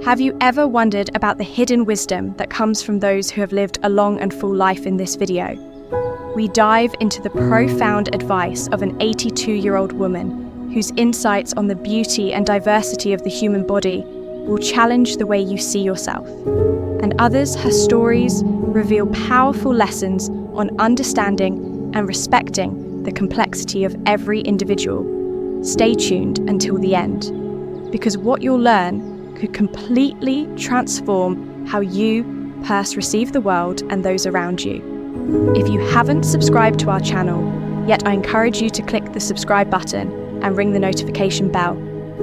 Have you ever wondered about the hidden wisdom that comes from those who have lived a long and full life in this video? We dive into the profound advice of an 82-year-old woman whose insights on the beauty and diversity of the human body will challenge the way you see yourself. And others, her stories reveal powerful lessons on understanding and respecting the complexity of every individual. Stay tuned until the end, because what you'll learn could completely transform how you receive the world and those around you. If you haven't subscribed to our channel yet, I encourage you to click the subscribe button and ring the notification bell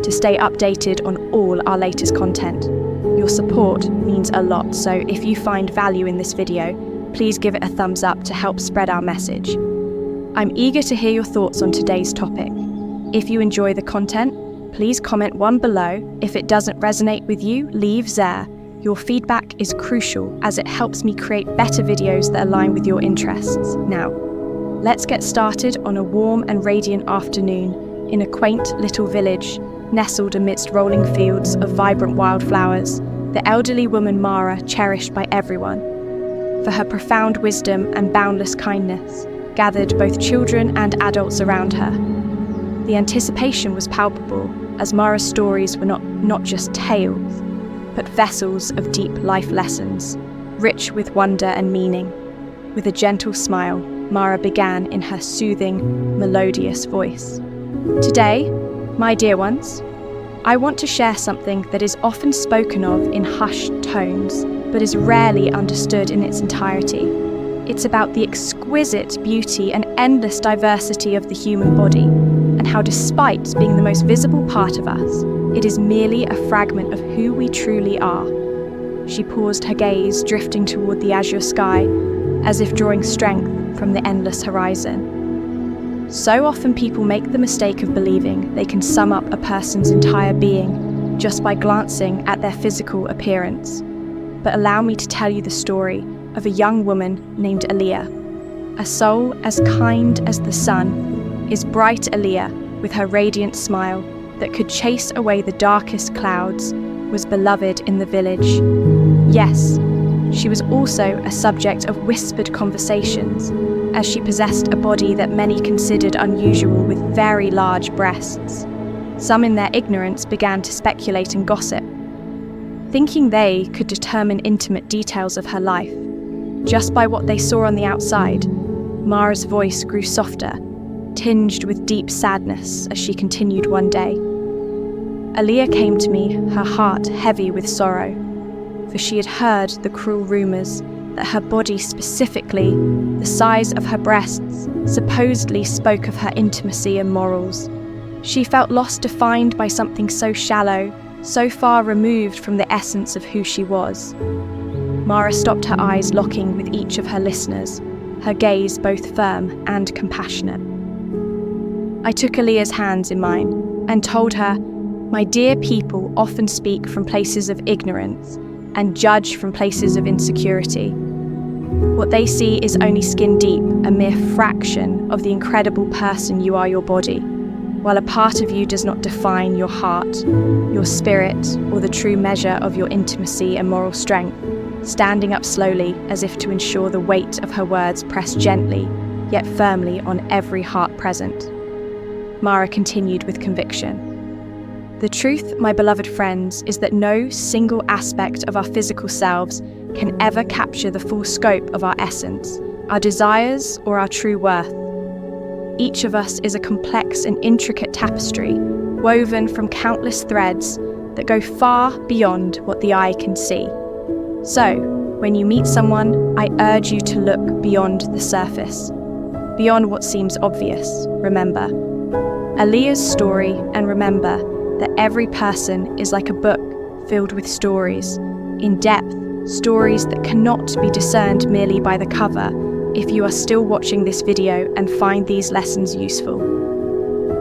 to stay updated on all our latest content. Your support means a lot, so if you find value in this video, please give it a thumbs up to help spread our message. I'm eager to hear your thoughts on today's topic. If you enjoy the content, please comment one below. If it doesn't resonate with you, leave there. Your feedback is crucial as it helps me create better videos that align with your interests. Now, let's get started on a warm and radiant afternoon in a quaint little village nestled amidst rolling fields of vibrant wildflowers. The elderly woman Mara, cherished by everyone for her profound wisdom and boundless kindness, gathered both children and adults around her. The anticipation was palpable, as Mara's stories were not just tales, but vessels of deep life lessons, rich with wonder and meaning. With a gentle smile, Mara began in her soothing, melodious voice. Today, my dear ones, I want to share something that is often spoken of in hushed tones, but is rarely understood in its entirety. It's about the exquisite beauty and endless diversity of the human body, and how despite being the most visible part of us, it is merely a fragment of who we truly are. She paused, her gaze drifting toward the azure sky, as if drawing strength from the endless horizon. So often people make the mistake of believing they can sum up a person's entire being just by glancing at their physical appearance. But allow me to tell you the story of a young woman named Aliyah. A soul as kind as the sun is bright Aliyah, with her radiant smile that could chase away the darkest clouds, was beloved in the village. Yes, she was also a subject of whispered conversations, as she possessed a body that many considered unusual, with very large breasts. Some in their ignorance began to speculate and gossip, thinking they could determine intimate details of her life. Just by what they saw on the outside, Mara's voice grew softer, tinged with deep sadness as she continued one day. Aliyah came to me, her heart heavy with sorrow, for she had heard the cruel rumors that her body, specifically the size of her breasts, supposedly spoke of her intimacy and morals. She felt lost, defined by something so shallow, so far removed from the essence of who she was. Mara stopped, her eyes locking with each of her listeners, her gaze both firm and compassionate. I took Aliyah's hands in mine and told her, "My dear, people often speak from places of ignorance and judge from places of insecurity. What they see is only skin deep, a mere fraction of the incredible person you are, your body, while a part of you does not define your heart, your spirit, or the true measure of your intimacy and moral strength." Standing up slowly, as if to ensure the weight of her words pressed gently, yet firmly on every heart present, Mara continued with conviction. "The truth, my beloved friends, is that no single aspect of our physical selves can ever capture the full scope of our essence, our desires, or our true worth. Each of us is a complex and intricate tapestry, woven from countless threads that go far beyond what the eye can see. So, when you meet someone, I urge you to look beyond the surface, beyond what seems obvious. Remember Aliyah's story, and remember that every person is like a book filled with stories, in-depth stories that cannot be discerned merely by the cover. If you are still watching this video and find these lessons useful,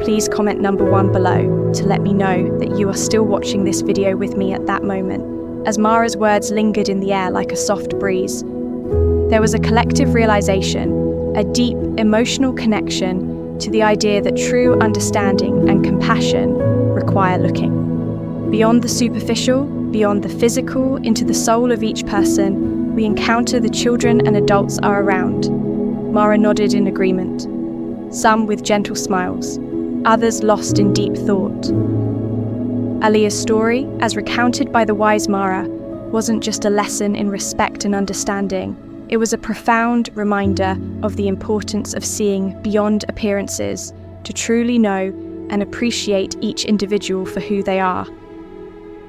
please comment number 1 below to let me know that you are still watching this video with me at that moment. As Mara's words lingered in the air like a soft breeze, there was a collective realization, a deep emotional connection to the idea that true understanding and compassion require looking beyond the superficial beyond the physical into the soul of each person, we encounter the children and adults are around. Mara nodded in agreement, some with gentle smiles, others lost in deep thought. Alia's story, as recounted by the wise Mara, wasn't just a lesson in respect and understanding. It was a profound reminder of the importance of seeing beyond appearances to truly know and appreciate each individual for who they are.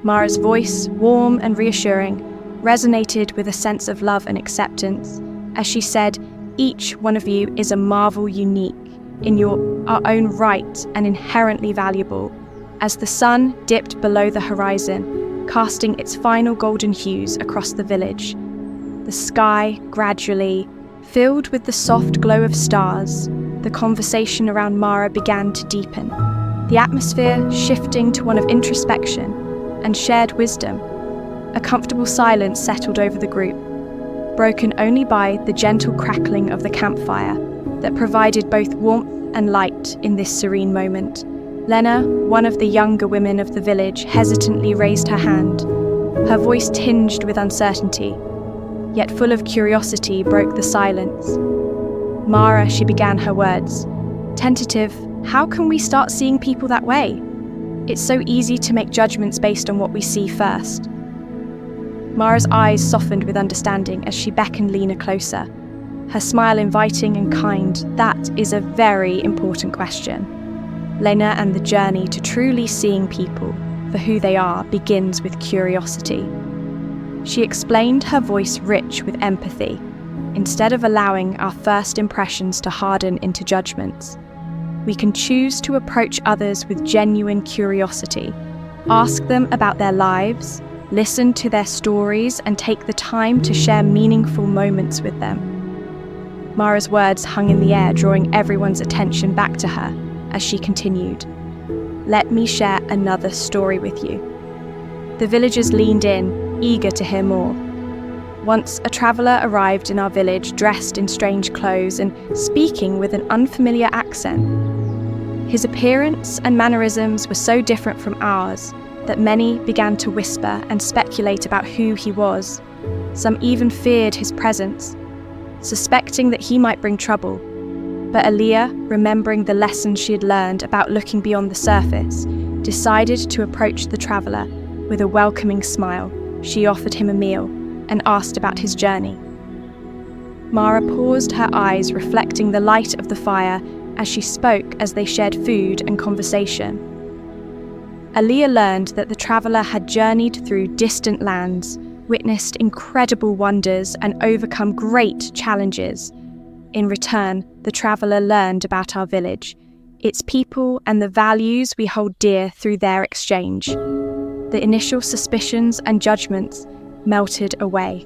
Mara's voice, warm and reassuring, resonated with a sense of love and acceptance as she said, "Each one of you is a marvel unique in our own right and inherently valuable." As the sun dipped below the horizon, casting its final golden hues across the village, the sky gradually filled with the soft glow of stars. The conversation around Mara began to deepen, the atmosphere shifting to one of introspection and shared wisdom. A comfortable silence settled over the group, broken only by the gentle crackling of the campfire that provided both warmth and light in this serene moment. Lena, one of the younger women of the village, hesitantly raised her hand. Her voice tinged with uncertainty, yet full of curiosity, broke the silence. "Mara," she began her words, tentative, "how can we start seeing people that way? It's so easy to make judgments based on what we see first." Mara's eyes softened with understanding as she beckoned Lena closer, her smile inviting and kind. "That is a very important question, Lena, and the journey to truly seeing people for who they are begins with curiosity." She explained, her voice rich with empathy. Instead of allowing our first impressions to harden into judgments, we can choose to approach others with genuine curiosity, ask them about their lives, listen to their stories, and take the time to share meaningful moments with them. Mara's words hung in the air, drawing everyone's attention back to her as she continued, "Let me share another story with you." The villagers leaned in, eager to hear more. Once a traveller arrived in our village dressed in strange clothes and speaking with an unfamiliar accent. His appearance and mannerisms were so different from ours that many began to whisper and speculate about who he was. Some even feared his presence, suspecting that he might bring trouble. But Alia, remembering the lessons she had learned about looking beyond the surface, decided to approach the traveller with a welcoming smile. She offered him a meal and asked about his journey. Mara paused, her eyes reflecting the light of the fire as she spoke as they shared food and conversation. Alia learned that the traveller had journeyed through distant lands, witnessed incredible wonders, and overcome great challenges. In return, the traveller learned about our village, its people, and the values we hold dear through their exchange. The initial suspicions and judgments melted away,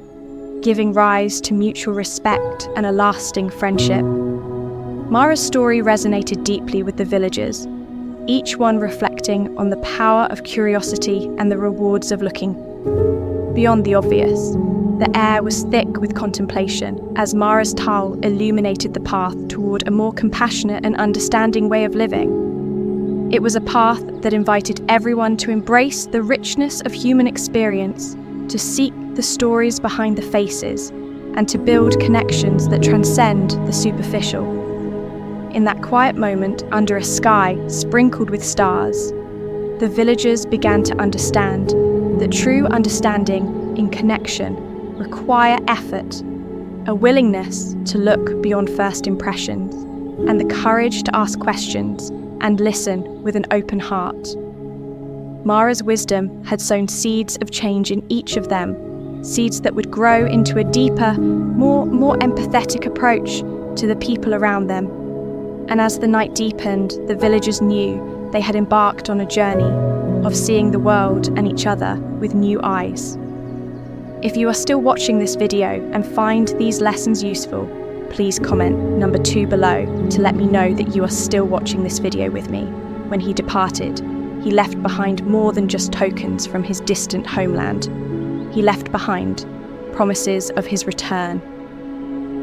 giving rise to mutual respect and a lasting friendship. Mara's story resonated deeply with the villagers, each one reflecting on the power of curiosity and the rewards of looking beyond the obvious. The air was thick with contemplation as Mara's tale illuminated the path toward a more compassionate and understanding way of living. It was a path that invited everyone to embrace the richness of human experience, to seek the stories behind the faces, and to build connections that transcend the superficial. In that quiet moment, under a sky sprinkled with stars, the villagers began to understand that true understanding in connection require effort, a willingness to look beyond first impressions, and the courage to ask questions and listen with an open heart. Mara's wisdom had sown seeds of change in each of them, seeds that would grow into a deeper, more empathetic approach to the people around them. And as the night deepened, the villagers knew they had embarked on a journey of seeing the world and each other with new eyes. If you are still watching this video and find these lessons useful, please comment number 2 below to let me know that you are still watching this video with me. When he departed, he left behind more than just tokens from his distant homeland. He left behind promises of his return.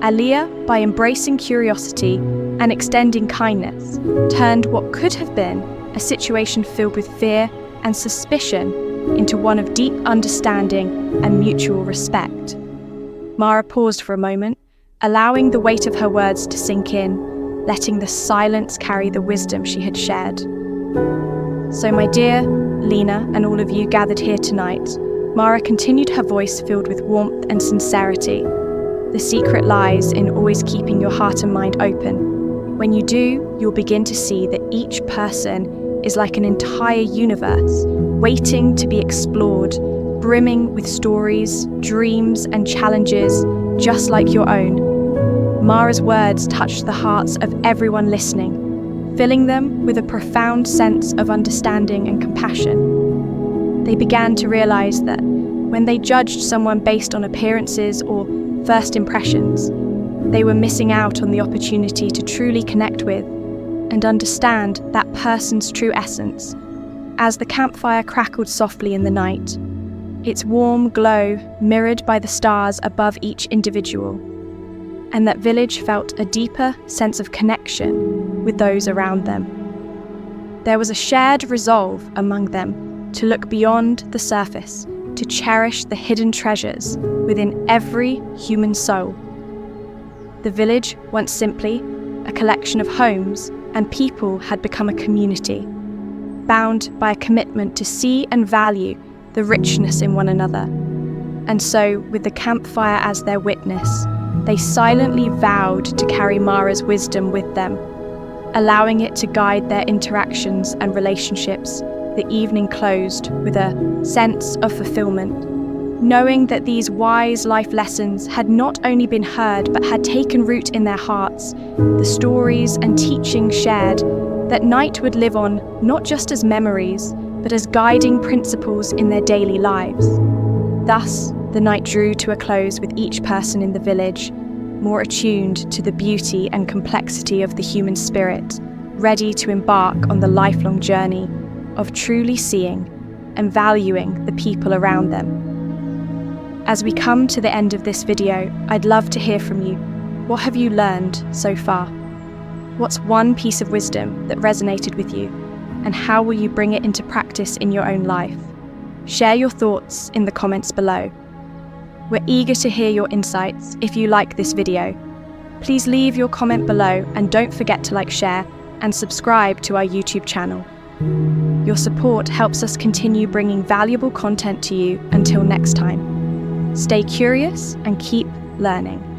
Alia, by embracing curiosity and extending kindness, turned what could have been a situation filled with fear and suspicion into one of deep understanding and mutual respect. Mara paused for a moment, allowing the weight of her words to sink in, letting the silence carry the wisdom she had shared. So, my dear Lena and all of you gathered here tonight, Mara continued, her voice filled with warmth and sincerity. The secret lies in always keeping your heart and mind open. When you do, you'll begin to see that each person is like an entire universe, waiting to be explored, brimming with stories, dreams, and challenges just like your own. Mara's words touched the hearts of everyone listening, filling them with a profound sense of understanding and compassion. They began to realize that when they judged someone based on appearances or first impressions, they were missing out on the opportunity to truly connect with and understand that person's true essence. As the campfire crackled softly in the night, its warm glow mirrored by the stars above each individual, and that village felt a deeper sense of connection with those around them. There was a shared resolve among them to look beyond the surface, to cherish the hidden treasures within every human soul. The village, once simply a collection of homes and people, had become a community, bound by a commitment to see and value the richness in one another. And so, with the campfire as their witness, they silently vowed to carry Mara's wisdom with them, allowing it to guide their interactions and relationships. The evening closed with a sense of fulfillment, knowing that these wise life lessons had not only been heard but had taken root in their hearts. The stories and teachings shared that night would live on not just as memories, but as guiding principles in their daily lives. Thus, the night drew to a close with each person in the village more attuned to the beauty and complexity of the human spirit, ready to embark on the lifelong journey of truly seeing and valuing the people around them. As we come to the end of this video, I'd love to hear from you. What have you learned so far? What's one piece of wisdom that resonated with you, and how will you bring it into practice in your own life? Share your thoughts in the comments below. We're eager to hear your insights. If you like this video, please leave your comment below and don't forget to like, share, and subscribe to our YouTube channel. Your support helps us continue bringing valuable content to you. Until next time, stay curious and keep learning.